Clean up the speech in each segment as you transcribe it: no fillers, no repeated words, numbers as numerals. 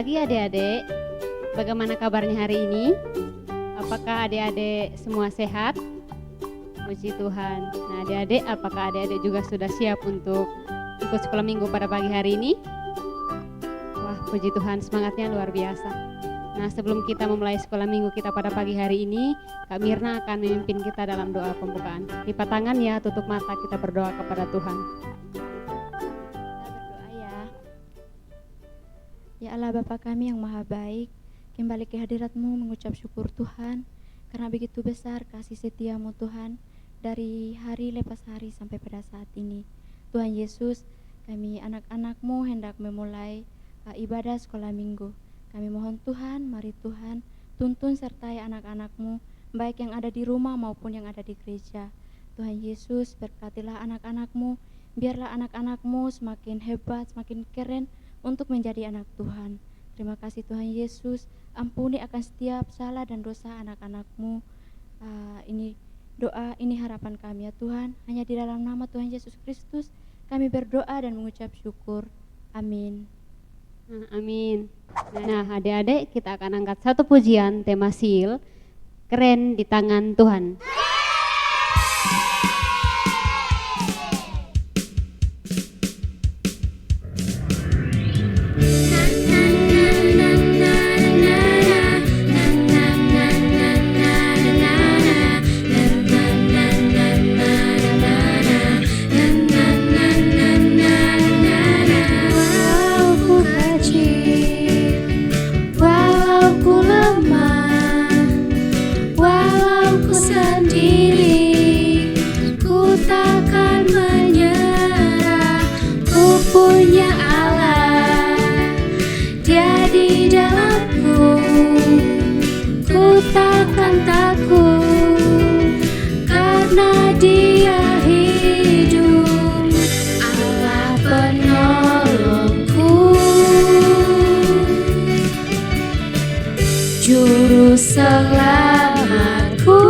pagi adik-adik. Bagaimana kabarnya hari ini? Apakah adik-adik semua sehat? Puji Tuhan. Nah adik-adik, apakah adik-adik juga sudah siap untuk ikut sekolah minggu pada pagi hari ini? Wah puji Tuhan, semangatnya luar biasa. Nah sebelum kita memulai sekolah minggu kita pada pagi hari ini, Kak Mirna akan memimpin kita dalam doa pembukaan. Lipat tangan ya, tutup mata, kita berdoa kepada Tuhan. Ya Allah Bapa kami yang maha baik, kembali ke hadirat-Mu mengucap syukur Tuhan, karena begitu besar kasih setia-Mu Tuhan, dari hari lepas hari sampai pada saat ini. Tuhan Yesus, kami anak-anak-Mu hendak memulai ibadah sekolah minggu. Kami mohon Tuhan, mari Tuhan, tuntun sertai anak-anak-Mu, baik yang ada di rumah maupun yang ada di gereja. Tuhan Yesus, berkatilah anak-anak-Mu, biarlah anak-anak-Mu semakin hebat, semakin keren, untuk menjadi anak Tuhan. Terima kasih Tuhan Yesus, ampuni akan setiap salah dan dosa anak-anak-Mu. Ini doa, ini harapan kami ya Tuhan. Hanya di dalam nama Tuhan Yesus Kristus kami berdoa dan mengucap syukur. Amin. Amin. Nah adik-adik, kita akan angkat satu pujian tema Seal, keren di tangan Tuhan. Selamatku,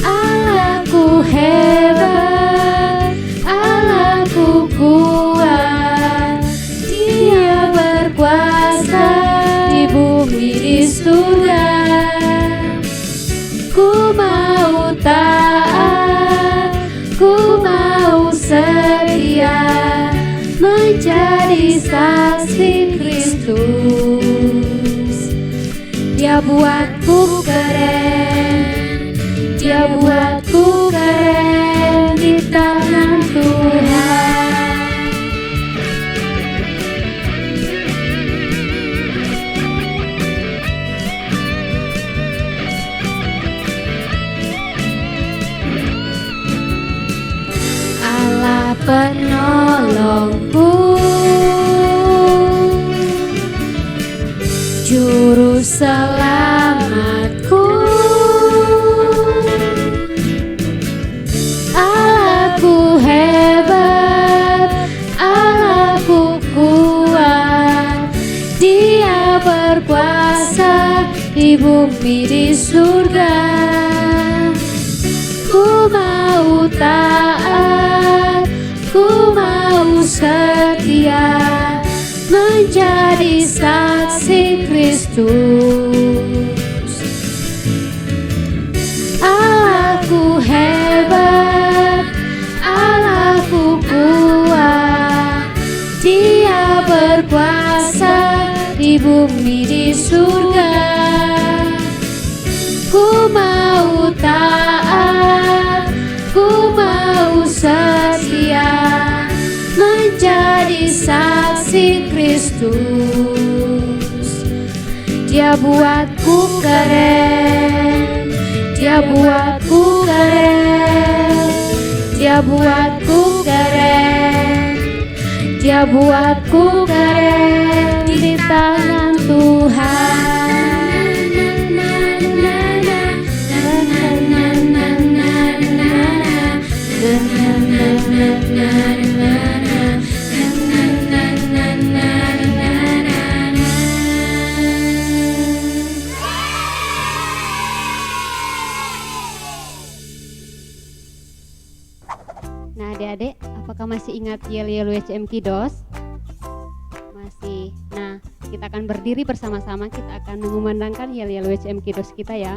Allahku hebat, Allahku kuat, Dia berkuasa di bumi di surga. Ku mau taat, ku mau setia, menjadi saksi Kristus. Dia buatku keren, Dia buatku keren di tangan Tuhan. Allah penolongku, Juru selamatku, Allahku hebat, Allahku kuat, Dia berkuasa di bumi di surga. Ku mau taat, ku mau setia, menjadi saksi Kristus. Allahku hebat, Allahku kuat, Dia berkuasa di bumi di surga. Ku mau taat, ku mau setia, menjadi saksi Kristus. Dia buatku keren, Dia buatku keren, Dia buatku keren, Dia buatku keren di tangan Tuhan. Nah adik-adik, apakah masih ingat Yel Yel WCM Kidos? kita akan berdiri bersama-sama, kita akan mengumandangkan yel-yel WCM Kiddos kita ya.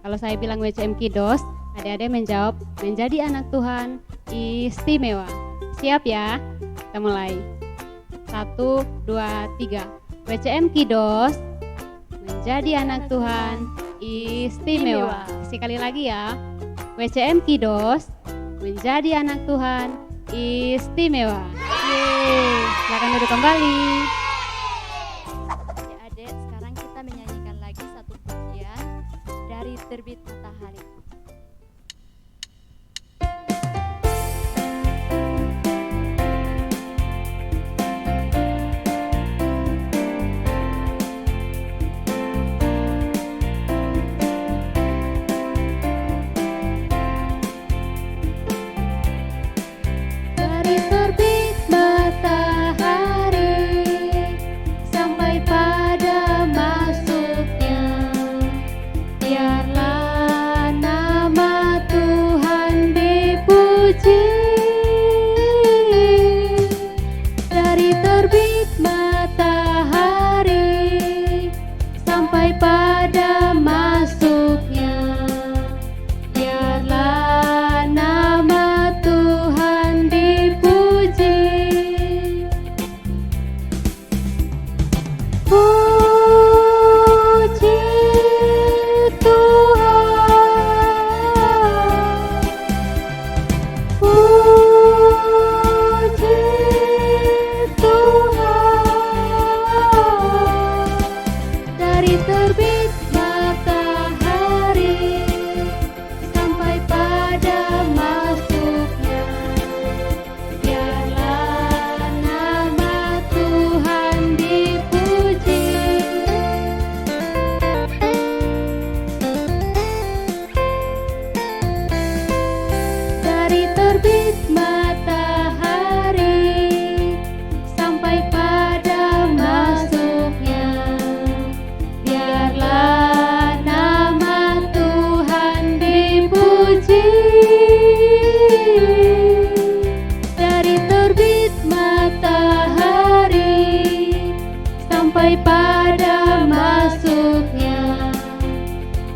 Kalau saya bilang WCM Kiddos, adik-adik menjawab, menjadi anak Tuhan istimewa. Siap ya? Kita mulai. 1, 2, 3. WCM Kiddos, menjadi anak Tuhan istimewa. Sekali lagi ya. WCM Kiddos, menjadi anak Tuhan istimewa. Yeay. Silakan duduk kembali. Adik-adik, sekarang kita menyanyikan lagi satu pujian dari Terbit Matahari. Dari terbit matahari sampai pada masuknya, biarlah nama Tuhan dipuji. Dari terbit matahari sampai pada masuknya, biarlah nama Tuhan dipuji. Puji Tuhan, puji Tuhan. Dari terbit matahari sampai pada masuknya, biarlah nama Tuhan dipuji. Dari terbit matahari sampai pada masuknya, biarlah nama Tuhan dipuji. Dari terbit matahari sampai pada masuknya,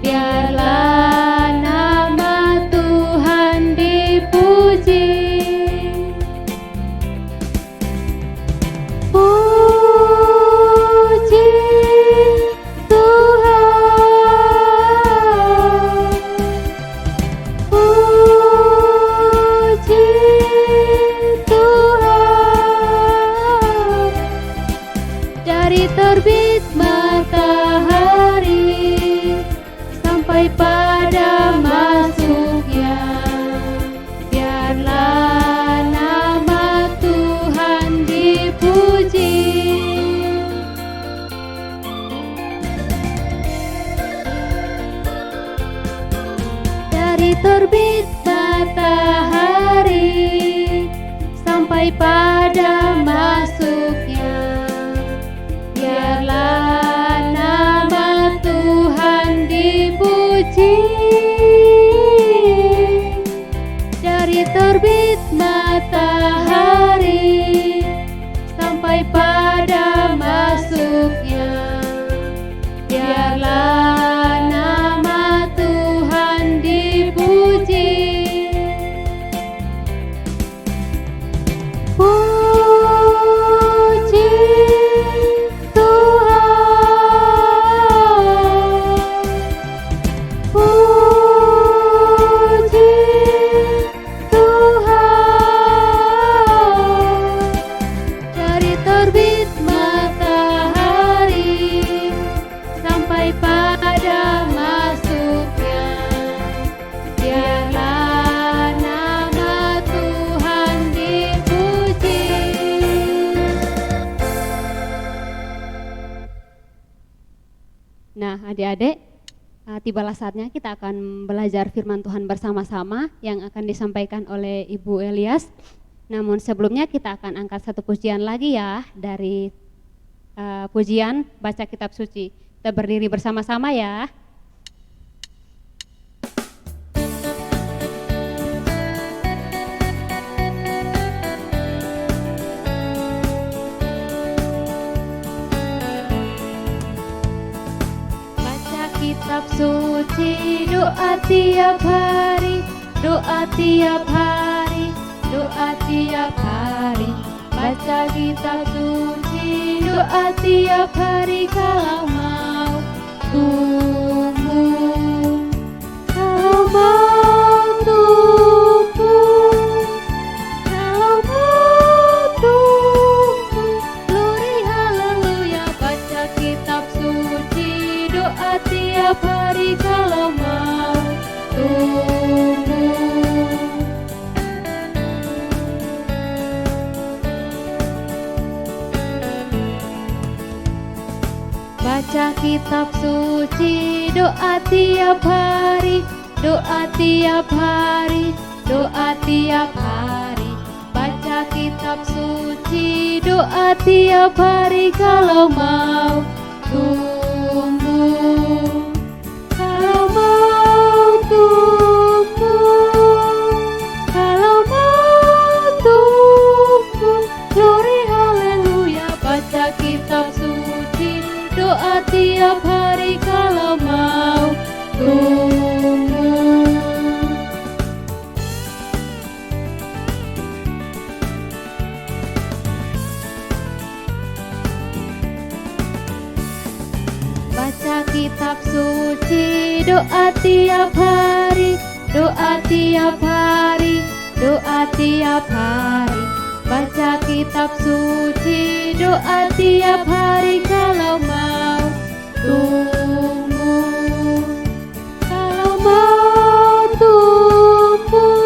biarlah nama Tuhan dipuji. Puji Tuhan, puji Tuhan. Dari terbit matahari sampai pada masuknya, biarlah nama Tuhan dipuji. Dari terbit matahari sampai pada masuknya, biarlah nama Tuhan dipuji. Dari terbit matahari sampai pada masuknya, biarlah nama Tuhan dipuji. Puji Tuhan, puji Tuhan. Dari terbit matahari sampai pada masuknya, biarlah nama Tuhan dipuji. Nah, adik-adik, tibalah saatnya kita akan belajar firman Tuhan bersama-sama yang akan disampaikan oleh Ibu Elias. Namun sebelumnya kita akan angkat satu pujian lagi ya dari pujian baca kitab suci. Kita berdiri bersama-sama ya. doa tiap hari, doa tiap hari, doa tiap hari. Baca kitab suci, doa tiap hari kalau mau tumbuh. Kalau mau tumbuh, kalau mau tumbuh, glory haleluya. Baca kitab suci, doa tiap hari kalau mau tumbuh. Baca kitab suci, doa tiap hari, doa tiap hari, doa tiap hari. Baca kitab suci, doa tiap hari kalau mau tumbuh. Kalau mau tumbuh, kalau mau tumbuh, glory haleluya. Baca kitab suci, doa tiap hari kalau mau tumbuh. Baca kitab suci, doa tiap hari, doa tiap hari, doa tiap hari. Baca kitab suci, doa tiap hari kalau mau tumbuh. Kalau mau tumbuh,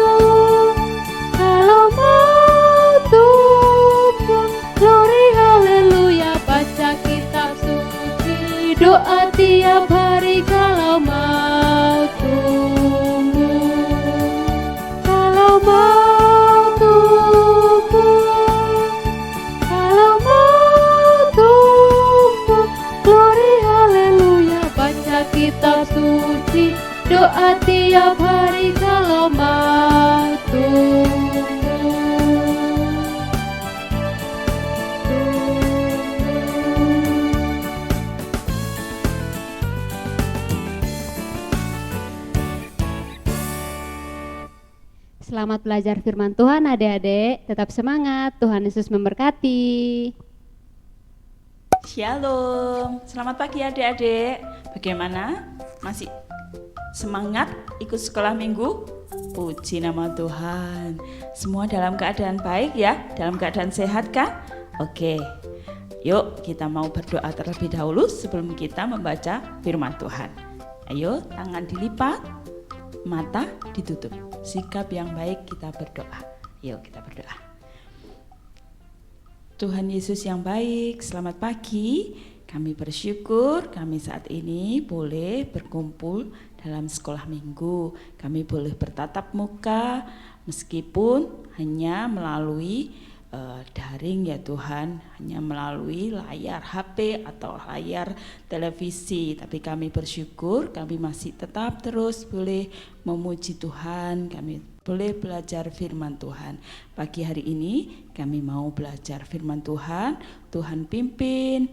kalau mau tumbuh, glory haleluya. Baca kitab suci, doa tiap hari kalau mau tumbuh. Kalau mau tumbuh, kalau mau tumbuh, glory haleluya. Baca kitab suci, doa tiap hari kalau mau tumbuh. Selamat belajar firman Tuhan adik-adik, tetap semangat, Tuhan Yesus memberkati. Shalom, selamat pagi adik-adik. Bagaimana? Masih semangat ikut sekolah minggu? Puji nama Tuhan. Semua dalam keadaan baik ya? Dalam keadaan sehat kan? Oke, yuk kita mau berdoa terlebih dahulu sebelum kita membaca firman Tuhan. Ayo, tangan dilipat, mata ditutup. Sikap yang baik kita berdoa. Yuk kita berdoa. Tuhan Yesus yang baik, selamat pagi. Kami bersyukur kami saat ini boleh berkumpul dalam sekolah minggu. Kami boleh bertatap muka meskipun hanya melalui daring ya Tuhan, hanya melalui layar HP atau layar televisi. Tapi kami bersyukur kami masih tetap terus boleh memuji Tuhan, kami boleh belajar firman Tuhan. Pagi hari ini kami mau belajar firman Tuhan. Tuhan pimpin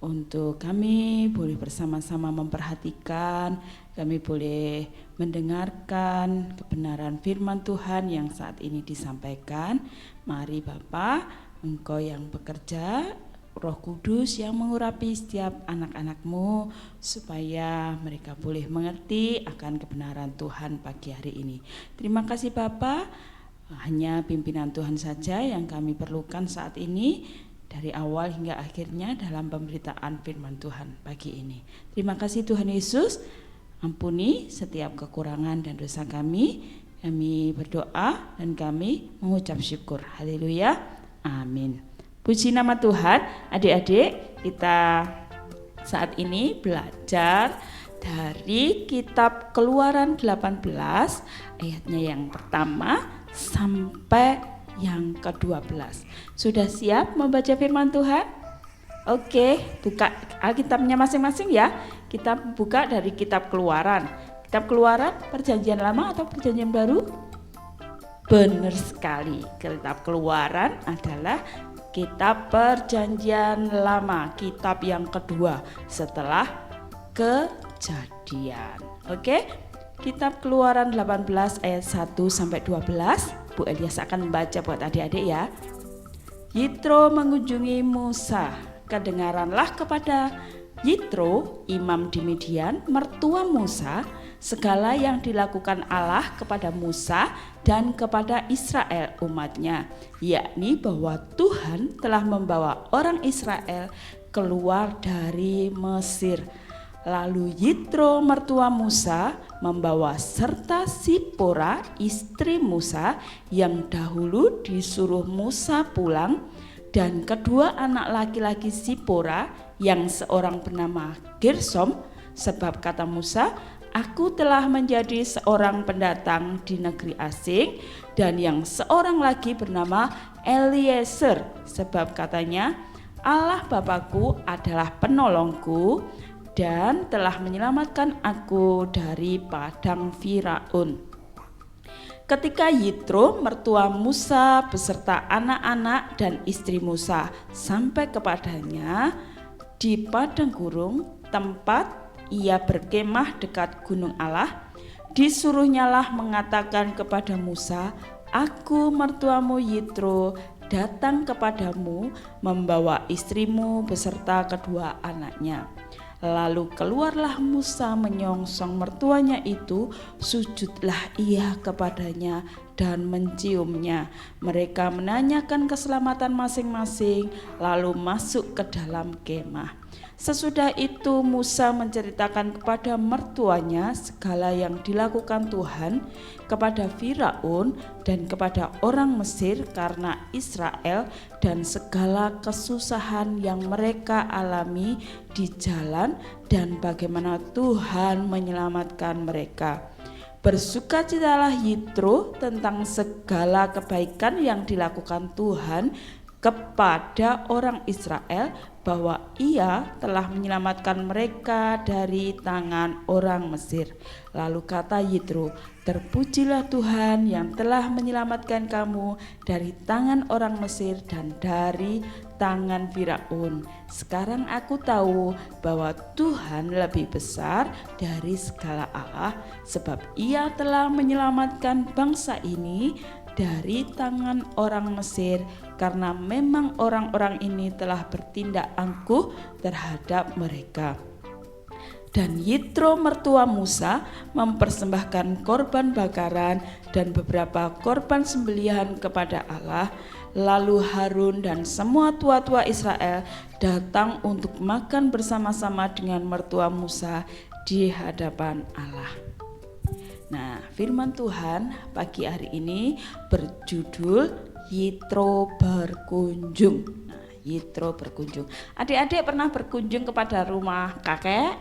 untuk kami boleh bersama-sama memperhatikan, kami boleh mendengarkan kebenaran firman Tuhan yang saat ini disampaikan. Mari Bapa, Engkau yang bekerja, Roh Kudus yang mengurapi setiap anak-anak-Mu supaya mereka boleh mengerti akan kebenaran Tuhan pagi hari ini. Terima kasih Bapa, hanya pimpinan Tuhan saja yang kami perlukan saat ini, dari awal hingga akhirnya dalam pemberitaan firman Tuhan pagi ini. Terima kasih Tuhan Yesus, ampuni setiap kekurangan dan dosa kami. Kami berdoa dan kami mengucap syukur. Haleluya, amin. Puji nama Tuhan. Adik-adik, kita saat ini belajar dari kitab Keluaran 18 ayatnya yang pertama sampai yang ke-12. Sudah siap membaca firman Tuhan? Oke, buka Alkitabnya masing-masing ya. Kita buka dari kitab Keluaran. Kitab Keluaran Perjanjian Lama atau Perjanjian Baru? Benar sekali. Kitab Keluaran adalah kitab Perjanjian Lama, kitab yang kedua setelah Kejadian. Oke, Kitab Keluaran 18 ayat 1 sampai 12. Bu Elias akan membaca buat adik-adik ya. Yitro mengunjungi Musa. Kedengaranlah kepada Yitro, imam di Midian, mertua Musa, segala yang dilakukan Allah kepada Musa dan kepada Israel umatnya, yakni bahwa Tuhan telah membawa orang Israel keluar dari Mesir. Lalu Yitro mertua Musa membawa serta Sipora istri Musa yang dahulu disuruh Musa pulang, dan kedua anak laki-laki Sipora yang seorang bernama Gersom, sebab kata Musa, aku telah menjadi seorang pendatang di negeri asing, dan yang seorang lagi bernama Eliezer, sebab katanya, Allah Bapakku adalah penolongku dan telah menyelamatkan aku dari padang Firaun. Ketika Yitro mertua Musa beserta anak-anak dan istri Musa sampai kepadanya di padang gurun, tempat ia berkemah dekat gunung Allah, disuruhnyalah mengatakan kepada Musa, aku mertuamu Yitro datang kepadamu membawa istrimu beserta kedua anaknya. Lalu keluarlah Musa menyongsong mertuanya itu, sujudlah ia kepadanya dan menciumnya. Mereka menanyakan keselamatan masing-masing, lalu masuk ke dalam kemah. Sesudah itu Musa menceritakan kepada mertuanya segala yang dilakukan Tuhan kepada Firaun dan kepada orang Mesir karena Israel, dan segala kesusahan yang mereka alami di jalan dan bagaimana Tuhan menyelamatkan mereka. Bersukacitalah Yitro tentang segala kebaikan yang dilakukan Tuhan kepada orang Israel, bahwa ia telah menyelamatkan mereka dari tangan orang Mesir. Lalu kata Yitro, terpujilah Tuhan yang telah menyelamatkan kamu dari tangan orang Mesir dan dari tangan Firaun. Sekarang aku tahu bahwa Tuhan lebih besar dari segala Allah, sebab ia telah menyelamatkan bangsa ini dari tangan orang Mesir, karena memang orang-orang ini telah bertindak angkuh terhadap mereka. Dan Yitro mertua Musa mempersembahkan korban bakaran dan beberapa korban sembelihan kepada Allah. Lalu Harun dan semua tua-tua Israel datang untuk makan bersama-sama dengan mertua Musa di hadapan Allah. Nah, firman Tuhan pagi hari ini berjudul Yitro berkunjung. Nah, Yitro berkunjung. Adik-adik pernah berkunjung kepada rumah kakek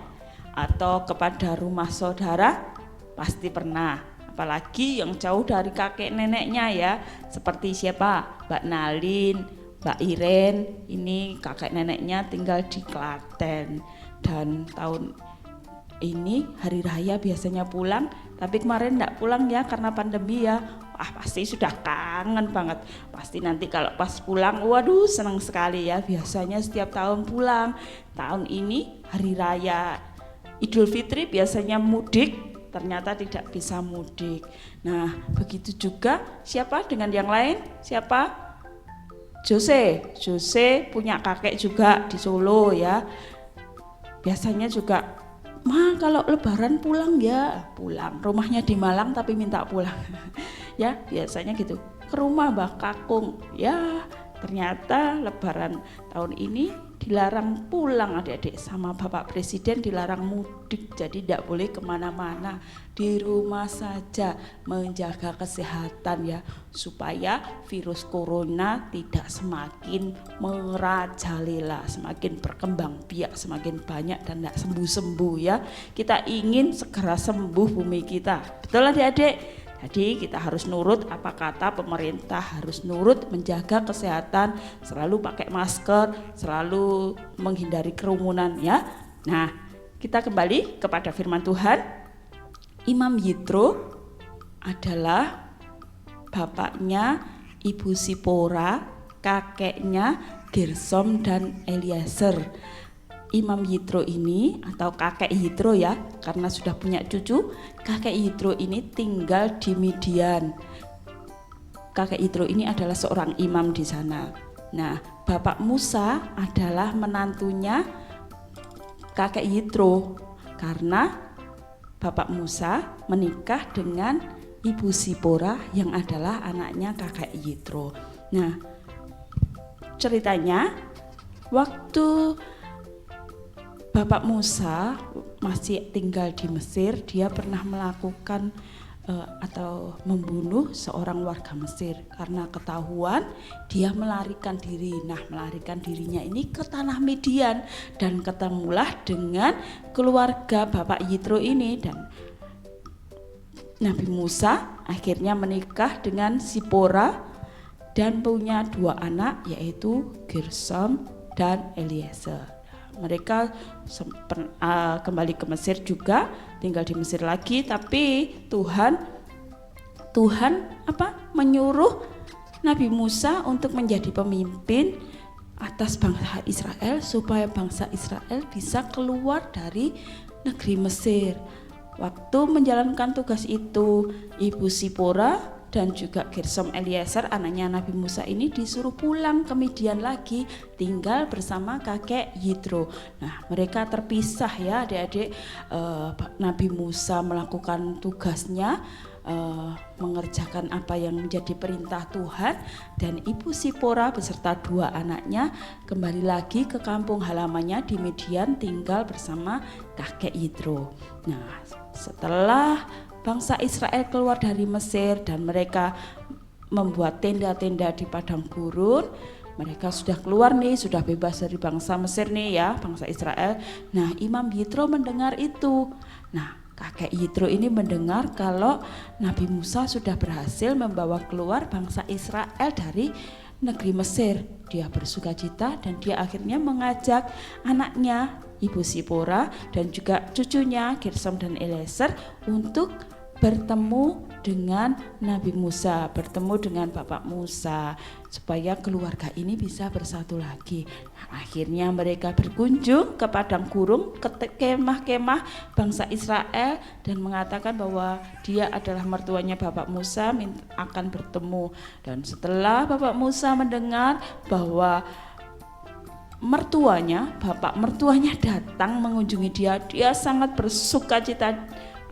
atau kepada rumah saudara? Pasti pernah. Apalagi yang jauh dari kakek neneknya ya. Seperti siapa? Mbak Nalin, Mbak Iren. Ini kakek neneknya tinggal di Klaten. Dan tahun ini hari raya biasanya pulang, tapi kemarin enggak pulang ya karena pandemi ya. Wah, pasti sudah kangen banget. Pasti nanti kalau pas pulang, waduh senang sekali ya. Biasanya setiap tahun pulang. Tahun ini hari raya Idul Fitri biasanya mudik, ternyata tidak bisa mudik. Nah, begitu juga siapa dengan yang lain? Siapa? Jose punya kakek juga di Solo ya. Biasanya juga, Ma kalau lebaran pulang ya, pulang. Rumahnya di Malang tapi minta pulang. Ya, biasanya gitu. Ke rumah Mbah Kakung. Ya, ternyata lebaran tahun ini dilarang pulang adik-adik, sama Bapak Presiden dilarang mudik, jadi tidak boleh kemana-mana, di rumah saja menjaga kesehatan ya, supaya virus corona tidak semakin merajalela, semakin berkembang biak, semakin banyak dan tidak sembuh-sembuh ya. Kita ingin segera sembuh bumi kita, betul adik-adik? Jadi kita harus nurut apa kata pemerintah, harus nurut menjaga kesehatan, selalu pakai masker, selalu menghindari kerumunan ya. Nah, kita kembali kepada firman Tuhan. Imam Yitro adalah bapaknya Ibu Sipora, kakeknya Gersom dan Eliezer. Imam Yitro ini atau kakek Yitro ya, karena sudah punya cucu, kakek Yitro ini tinggal di Midian. Kakek Yitro ini adalah seorang imam di sana. Nah, Bapak Musa adalah menantunya kakek Yitro, karena Bapak Musa menikah dengan Ibu Sipora yang adalah anaknya kakek Yitro. Nah, ceritanya waktu Bapak Musa masih tinggal di Mesir, dia pernah melakukan atau membunuh seorang warga Mesir karena ketahuan dia melarikan diri. Nah, melarikan dirinya ini ke tanah Midian dan ketemulah dengan keluarga Bapak Yitro ini, dan Nabi Musa akhirnya menikah dengan Sipora dan punya 2 anak, yaitu Gersom dan Eliezer. Mereka kembali ke Mesir juga, tinggal di Mesir lagi, tapi Tuhan menyuruh Nabi Musa untuk menjadi pemimpin atas bangsa Israel supaya bangsa Israel bisa keluar dari negeri Mesir. Waktu menjalankan tugas itu, Ibu Sipora dan juga Gersom Eliezer anaknya Nabi Musa ini disuruh pulang ke Midian lagi, tinggal bersama kakek Yitro. Nah, mereka terpisah ya adik-adik. Nabi Musa melakukan tugasnya, mengerjakan apa yang menjadi perintah Tuhan, dan Ibu Sipora beserta 2 anaknya kembali lagi ke kampung halamannya di Midian, tinggal bersama kakek Yitro. Nah, setelah bangsa Israel keluar dari Mesir dan mereka membuat tenda-tenda di padang gurun, mereka sudah keluar nih, sudah bebas dari bangsa Mesir nih ya, bangsa Israel. Nah, Imam Yitro mendengar itu. Nah, kakek Yitro ini mendengar kalau Nabi Musa sudah berhasil membawa keluar bangsa Israel dari negeri Mesir. Dia bersukacita dan dia akhirnya mengajak anaknya Ibu Sipora dan juga cucunya Gersom dan Eliezer untuk bertemu dengan Nabi Musa, bertemu dengan Bapak Musa, supaya keluarga ini bisa bersatu lagi. Nah, akhirnya mereka berkunjung ke padang gurun, ke kemah-kemah bangsa Israel, dan mengatakan bahwa dia adalah mertuanya Bapak Musa, akan bertemu. Dan setelah Bapak Musa mendengar bahwa bapak mertuanya datang mengunjungi dia, dia sangat bersukacita.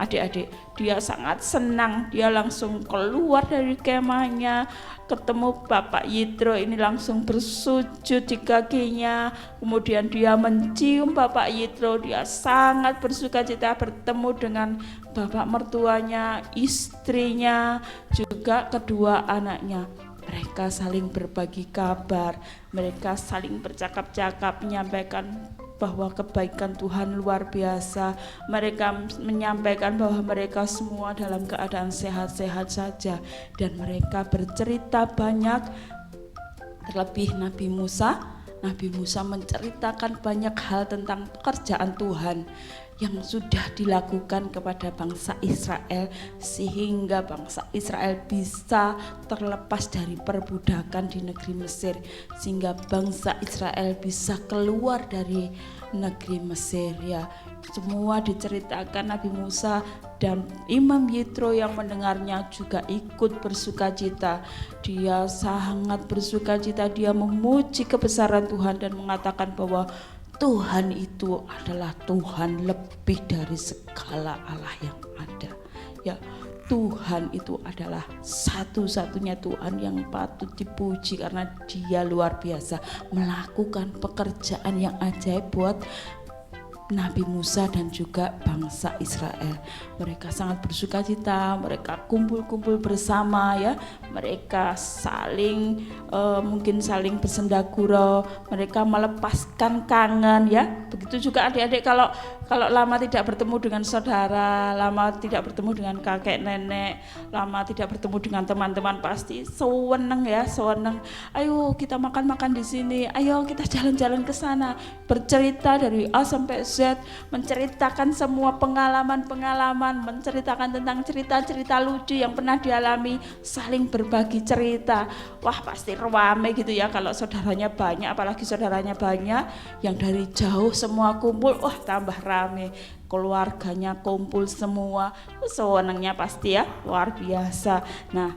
Adik-adik, dia sangat senang, dia langsung keluar dari kemahnya, ketemu Bapak Yitro ini langsung bersujud di kakinya, kemudian dia mencium Bapak Yitro, dia sangat bersukacita bertemu dengan bapak mertuanya, istrinya, juga kedua anaknya. Mereka saling berbagi kabar, mereka saling bercakap-cakap, menyampaikan bahwa kebaikan Tuhan luar biasa. Mereka menyampaikan bahwa mereka semua dalam keadaan sehat-sehat saja, dan mereka bercerita banyak. Terlebih Nabi Musa menceritakan banyak hal tentang pekerjaan Tuhan yang sudah dilakukan kepada bangsa Israel, sehingga bangsa Israel bisa terlepas dari perbudakan di negeri Mesir, sehingga bangsa Israel bisa keluar dari negeri Mesir ya. Semua diceritakan Nabi Musa, dan Imam Yitro yang mendengarnya juga ikut bersukacita. Dia sangat bersukacita, dia memuji kebesaran Tuhan dan mengatakan bahwa Tuhan itu adalah Tuhan lebih dari segala Allah yang ada. Ya, Tuhan itu adalah satu-satunya Tuhan yang patut dipuji karena Dia luar biasa melakukan pekerjaan yang ajaib buat Nabi Musa dan juga bangsa Israel. Mereka sangat bersukacita, mereka kumpul-kumpul bersama ya, mereka saling mungkin saling bersendagurau, mereka melepaskan kangen ya. Begitu juga adik-adik kalau lama tidak bertemu dengan saudara, lama tidak bertemu dengan kakek nenek, lama tidak bertemu dengan teman-teman, pasti seneng ya, seneng. Ayo kita makan-makan di sini, ayo kita jalan-jalan ke sana, bercerita dari A sampai Z Z, menceritakan semua pengalaman-pengalaman, menceritakan tentang cerita-cerita lucu yang pernah dialami, saling berbagi cerita. Wah, pasti rame gitu ya kalau saudaranya banyak, apalagi saudaranya banyak yang dari jauh semua kumpul, wah tambah rame. Keluarganya kumpul semua, senangnya pasti ya luar biasa. Nah,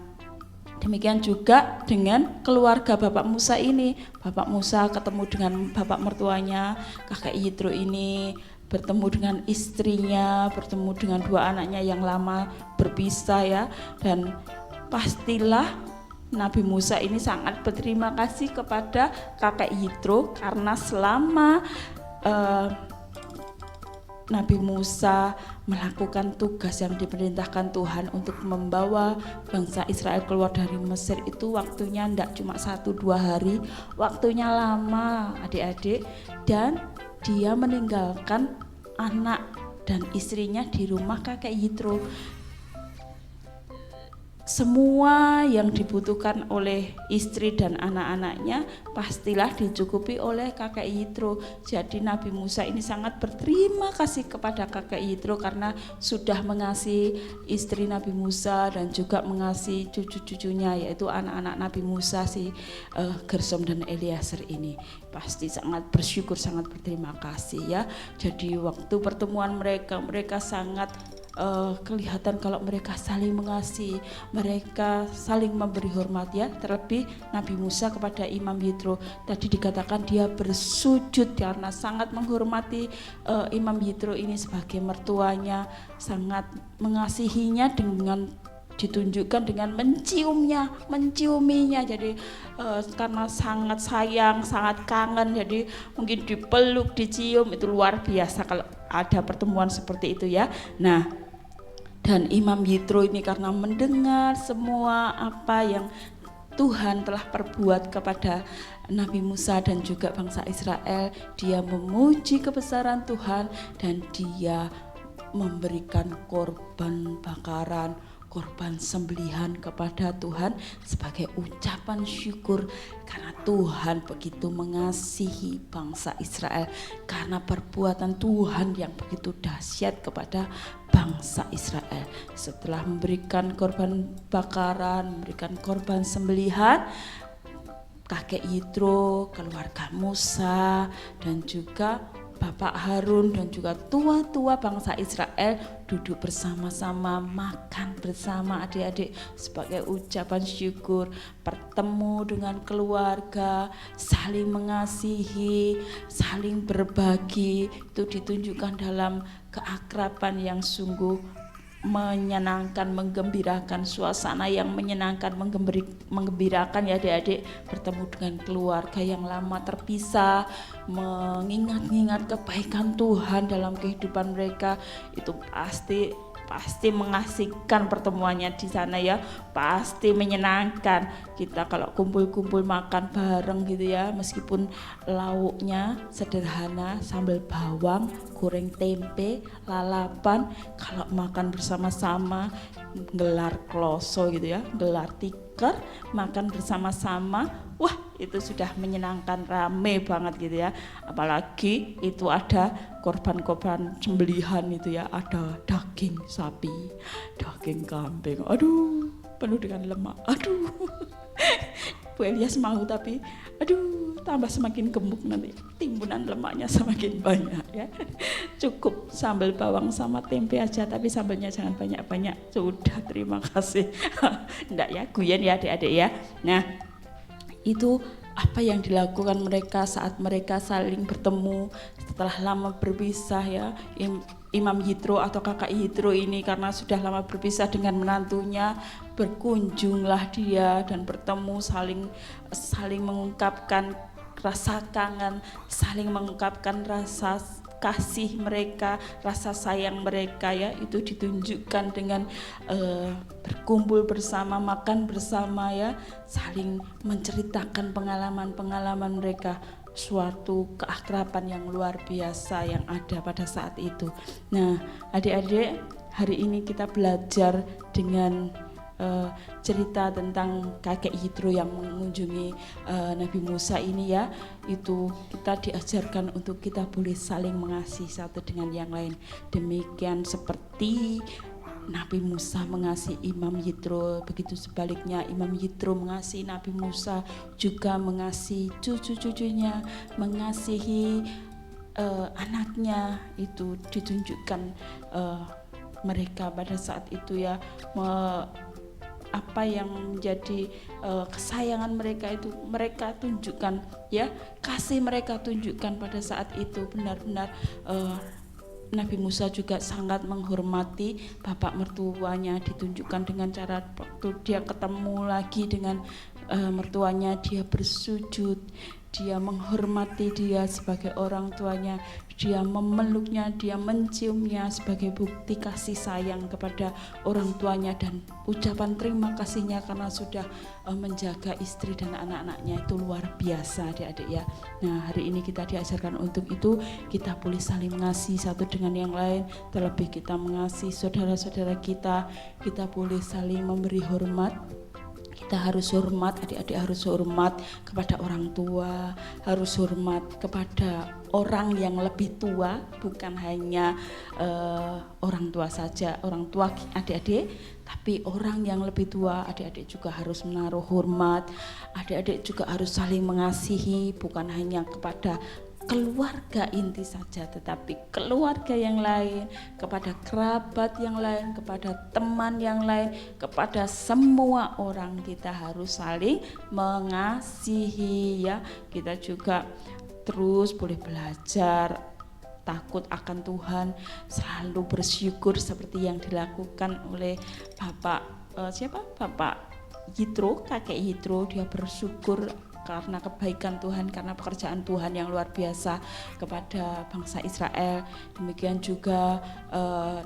demikian juga dengan keluarga Bapak Musa ini. Bapak Musa ketemu dengan bapak mertuanya, kakek Yitro ini, bertemu dengan istrinya, bertemu dengan dua anaknya yang lama berpisah ya. Dan pastilah Nabi Musa ini sangat berterima kasih kepada kakek Yitro karena selama Nabi Musa melakukan tugas yang diperintahkan Tuhan untuk membawa bangsa Israel keluar dari Mesir itu waktunya tidak cuma 1-2 hari, waktunya lama adik-adik, dan dia meninggalkan anak dan istrinya di rumah kakek Yitro. Semua yang dibutuhkan oleh istri dan anak-anaknya pastilah dicukupi oleh kakek Yitro. Jadi Nabi Musa ini sangat berterima kasih kepada kakek Yitro karena sudah mengasihi istri Nabi Musa dan juga mengasihi cucu-cucunya, yaitu anak-anak Nabi Musa si Gersom dan Eliezer ini. Pasti sangat bersyukur, sangat berterima kasih ya. Jadi waktu pertemuan mereka sangat kelihatan kalau mereka saling mengasihi, mereka saling memberi hormat ya. Terlebih Nabi Musa kepada Imam Yitro, tadi dikatakan dia bersujud karena sangat menghormati Imam Yitro ini sebagai mertuanya, sangat mengasihinya dengan ditunjukkan dengan menciuminya. Jadi karena sangat sayang, sangat kangen, jadi mungkin dipeluk, dicium, itu luar biasa kalau ada pertemuan seperti itu ya. Nah, dan Imam Yitro ini karena mendengar semua apa yang Tuhan telah perbuat kepada Nabi Musa dan juga bangsa Israel, dia memuji kebesaran Tuhan dan dia memberikan korban bakaran, korban sembelihan kepada Tuhan sebagai ucapan syukur karena Tuhan begitu mengasihi bangsa Israel, karena perbuatan Tuhan yang begitu dahsyat kepada bangsa Israel. Setelah memberikan korban bakaran, memberikan korban sembelihan, kakek Yitro, keluarga Musa dan juga Bapak Harun dan juga tua-tua bangsa Israel duduk bersama-sama, makan bersama adik-adik sebagai ucapan syukur, bertemu dengan keluarga, saling mengasihi, saling berbagi. Itu ditunjukkan dalam keakraban yang sungguh menyenangkan, menggembirakan, suasana yang menyenangkan, menggembirakan ya adik-adik, bertemu dengan keluarga yang lama terpisah, mengingat-ingat kebaikan Tuhan dalam kehidupan mereka. Itu pasti mengasihkan pertemuannya di sana ya, pasti menyenangkan. Kita kalau kumpul-kumpul makan bareng gitu ya, meskipun lauknya sederhana, sambal bawang, goreng tempe, lalapan, kalau makan bersama-sama, gelar kloso gitu ya, gelar tikar, makan bersama-sama, wah itu sudah menyenangkan, rame banget gitu ya. Apalagi itu ada korban-korban sembelihan itu ya, ada daging sapi, daging kambing, aduh penuh dengan lemak, aduh Bu Elias mau tapi aduh tambah semakin gemuk, nanti timbunan lemaknya semakin banyak ya. Cukup sambal bawang sama tempe aja, tapi sambalnya jangan banyak-banyak, sudah terima kasih. Enggak ya, guyon ya adik-adik ya. Nah, itu apa yang dilakukan mereka saat mereka saling bertemu setelah lama berpisah ya. Imam Yitro atau kakak Yitro ini karena sudah lama berpisah dengan menantunya, berkunjunglah dia dan bertemu, saling mengungkapkan rasa kangen, saling mengungkapkan rasa kasih mereka, rasa sayang mereka ya. Itu ditunjukkan dengan berkumpul bersama, makan bersama ya, saling menceritakan pengalaman-pengalaman mereka. Suatu keakraban yang luar biasa yang ada pada saat itu. Nah, adik-adik, hari ini kita belajar dengan cerita tentang kakek Yitro yang mengunjungi Nabi Musa ini ya, itu kita diajarkan untuk kita boleh saling mengasihi satu dengan yang lain. Demikian seperti Nabi Musa mengasihi Imam Yitro, begitu sebaliknya Imam Yitro mengasihi Nabi Musa, juga mengasihi cucu-cucunya, mengasihi anaknya. Itu ditunjukkan mereka pada saat itu ya, apa yang menjadi kesayangan mereka itu mereka tunjukkan ya, kasih mereka tunjukkan pada saat itu. Benar-benar Nabi Musa juga sangat menghormati bapak mertuanya, ditunjukkan dengan cara waktu dia ketemu lagi dengan mertuanya, dia bersujud, dia menghormati dia sebagai orang tuanya, dia memeluknya, dia menciumnya sebagai bukti kasih sayang kepada orang tuanya dan ucapan terima kasihnya karena sudah menjaga istri dan anak-anaknya. Itu luar biasa adik-adik ya. Nah, hari ini kita diajarkan untuk itu, kita boleh saling mengasihi satu dengan yang lain, terlebih kita mengasihi saudara-saudara kita boleh saling memberi hormat. Kita harus hormat, adik-adik harus hormat kepada orang tua, harus hormat kepada orang yang lebih tua, bukan hanya orang tua saja, orang tua adik-adik, tapi orang yang lebih tua, adik-adik juga harus menaruh hormat, adik-adik juga harus saling mengasihi, bukan hanya kepada keluarga inti saja, tetapi keluarga yang lain, kepada kerabat yang lain, kepada teman yang lain, kepada semua orang kita harus saling mengasihi ya. Kita juga terus boleh belajar takut akan Tuhan, selalu bersyukur seperti yang dilakukan oleh Bapak Yitro, kakek Yitro. Dia bersyukur karena kebaikan Tuhan, karena pekerjaan Tuhan yang luar biasa kepada bangsa Israel. Demikian juga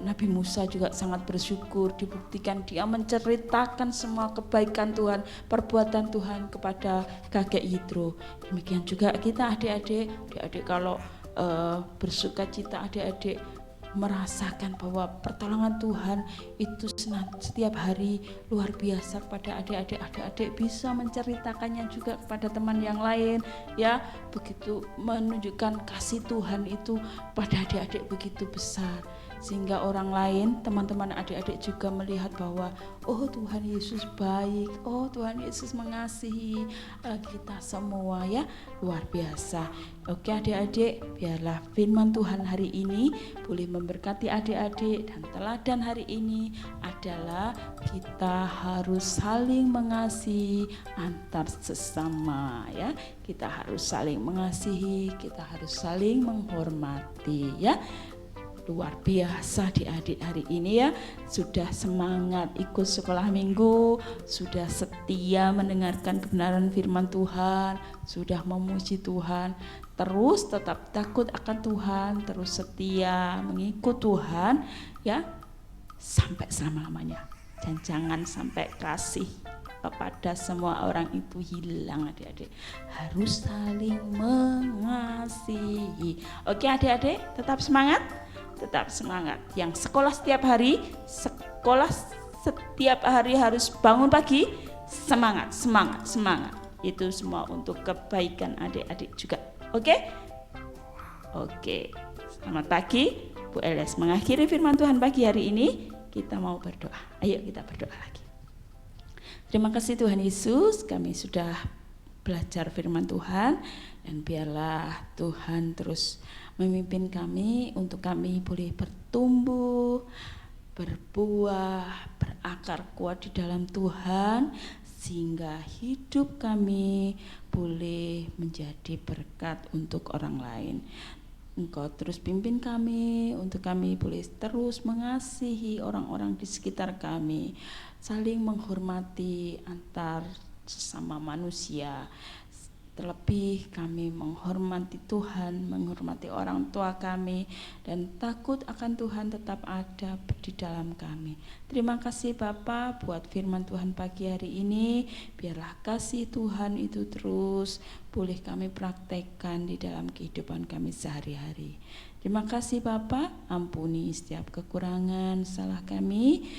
Nabi Musa juga sangat bersyukur, dibuktikan dia menceritakan semua kebaikan Tuhan, perbuatan Tuhan kepada kakek Yitro. Demikian juga kita adik-adik kalau bersukacita, adik-adik merasakan bahwa pertolongan Tuhan itu setiap hari luar biasa kepada adik-adik bisa menceritakannya juga kepada teman yang lain ya, begitu menunjukkan kasih Tuhan itu pada adik-adik begitu besar, sehingga orang lain, teman-teman adik-adik juga melihat bahwa oh Tuhan Yesus baik, oh Tuhan Yesus mengasihi kita semua ya, luar biasa. Oke adik-adik, biarlah firman Tuhan hari ini boleh memberkati adik-adik, dan teladan hari ini adalah kita harus saling mengasihi antar sesama ya. Kita harus saling mengasihi, kita harus saling menghormati ya. Luar biasa adik-adik hari ini ya, sudah semangat ikut sekolah minggu, sudah setia mendengarkan kebenaran firman Tuhan, sudah memuji Tuhan, terus tetap takut akan Tuhan, terus setia mengikut Tuhan ya sampai selama-lamanya. Dan jangan sampai kasih kepada semua orang itu hilang adik-adik, harus saling mengasihi. Oke adik-adik, tetap semangat. Tetap semangat. Yang sekolah setiap hari harus bangun pagi, semangat. Itu semua untuk kebaikan adik-adik juga. Oke? Selamat pagi. Bu Eles mengakhiri firman Tuhan pagi hari ini. Kita mau berdoa. Ayo kita berdoa lagi. Terima kasih Tuhan Yesus, kami sudah belajar firman Tuhan, dan biarlah Tuhan terus memimpin kami untuk kami boleh bertumbuh, berbuah, berakar kuat di dalam Tuhan, sehingga hidup kami boleh menjadi berkat untuk orang lain. Engkau terus pimpin kami untuk kami boleh terus mengasihi orang-orang di sekitar kami, saling menghormati antar sesama manusia. Terlebih kami menghormati Tuhan, menghormati orang tua kami, dan takut akan Tuhan tetap ada di dalam kami. Terima kasih Bapa buat firman Tuhan pagi hari ini. Biarlah kasih Tuhan itu terus boleh kami praktekkan di dalam kehidupan kami sehari-hari. Terima kasih Bapa, ampuni setiap kekurangan, salah kami,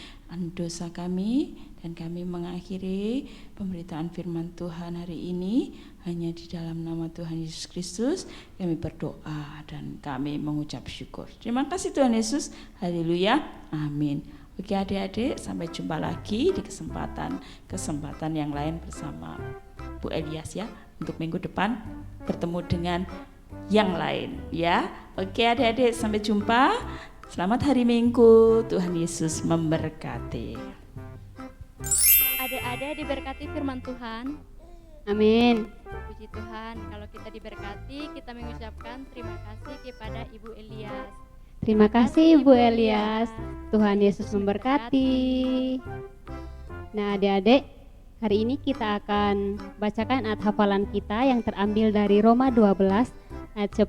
dosa kami, Dan kami mengakhiri pemberitaan firman Tuhan hari ini hanya di dalam nama Tuhan Yesus Kristus kami berdoa dan kami mengucap syukur. Terima kasih Tuhan Yesus. Haleluya. Amin. Oke adik-adik, sampai jumpa lagi di kesempatan yang lain bersama Bu Elias ya. Untuk minggu depan bertemu dengan yang lain ya. Oke adik-adik, sampai jumpa. Selamat hari Minggu. Tuhan Yesus memberkati. Adik-adik diberkati firman Tuhan. Amin. Puji Tuhan, kalau kita diberkati, kita mengucapkan terima kasih kepada Ibu Elias. Terima kasih Ibu Elias. Tuhan Yesus memberkati. Nah adik-adik, hari ini kita akan bacakan ayat hafalan kita yang terambil dari Roma 12 ayat 10.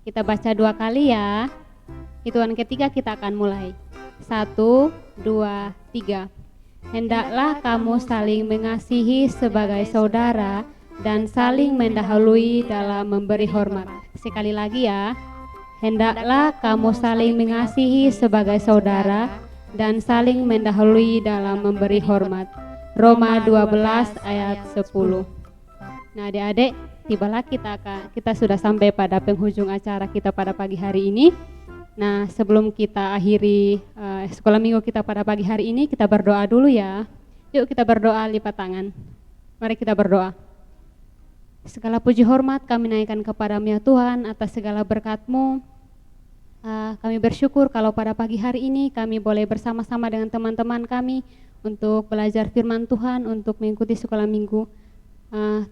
Kita baca 2 kali ya. Hitungan ketiga kita akan mulai. 1, 2, 3. Hendaklah kamu saling mengasihi sebagai saudara dan saling mendahului dalam memberi hormat. Sekali lagi ya. Hendaklah kamu saling mengasihi sebagai saudara dan saling mendahului dalam memberi hormat. Roma 12 ayat 10. Nah adik-adik, tibalah kita sudah sampai pada penghujung acara kita pada pagi hari ini. Nah sebelum kita akhiri sekolah minggu kita pada pagi hari ini, kita berdoa dulu ya. Yuk kita berdoa lipat tangan. Mari kita berdoa. Segala puji hormat kami naikkan kepadamu ya Tuhan atas segala berkat-Mu. Kami bersyukur kalau pada pagi hari ini kami boleh bersama-sama dengan teman-teman kami untuk belajar firman Tuhan, untuk mengikuti sekolah minggu.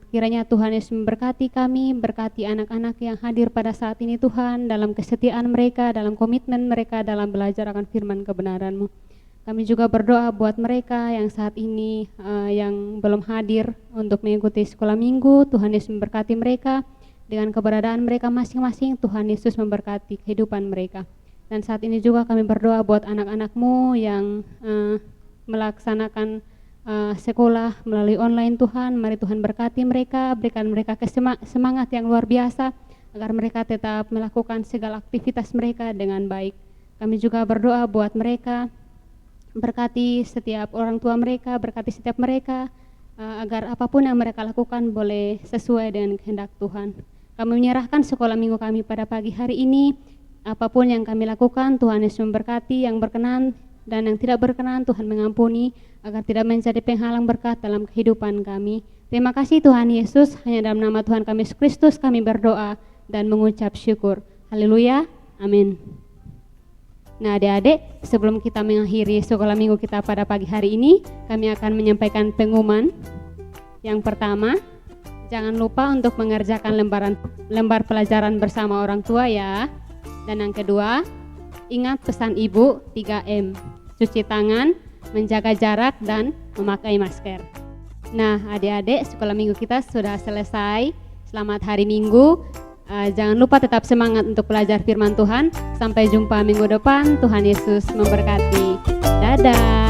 Kiranya Tuhan Yesus memberkati kami, berkati anak-anak yang hadir pada saat ini Tuhan, dalam kesetiaan mereka, dalam komitmen mereka dalam belajar akan firman kebenaran-Mu. Kami juga berdoa buat mereka yang saat ini yang belum hadir untuk mengikuti sekolah minggu. Tuhan Yesus memberkati mereka dengan keberadaan mereka masing-masing. Tuhan Yesus memberkati kehidupan mereka. Dan saat ini juga kami berdoa buat anak-anak-Mu yang melaksanakan sekolah melalui online Tuhan. Mari Tuhan berkati mereka, berikan mereka semangat yang luar biasa agar mereka tetap melakukan segala aktivitas mereka dengan baik. Kami juga berdoa buat mereka, berkati setiap orang tua mereka, berkati setiap mereka agar apapun yang mereka lakukan boleh sesuai dengan kehendak Tuhan. Kami menyerahkan sekolah minggu kami pada pagi hari ini. Apapun yang kami lakukan, Tuhan Yesus memberkati, yang berkenan dan yang tidak berkenan Tuhan mengampuni, agar tidak menjadi penghalang berkat dalam kehidupan kami. Terima kasih Tuhan Yesus, hanya dalam nama Tuhan kami Yesus Kristus kami berdoa dan mengucap syukur. Haleluya, amin. Nah adik-adik, sebelum kita mengakhiri sekolah minggu kita pada pagi hari ini, kami akan menyampaikan pengumuman. Yang pertama, jangan lupa untuk mengerjakan lembar pelajaran bersama orang tua ya. Dan yang kedua, ingat pesan ibu 3M, cuci tangan, menjaga jarak, dan memakai masker. Nah adik-adik, sekolah minggu kita sudah selesai. Selamat hari Minggu. Jangan lupa tetap semangat untuk belajar firman Tuhan. Sampai jumpa minggu depan. Tuhan Yesus memberkati. Dadah.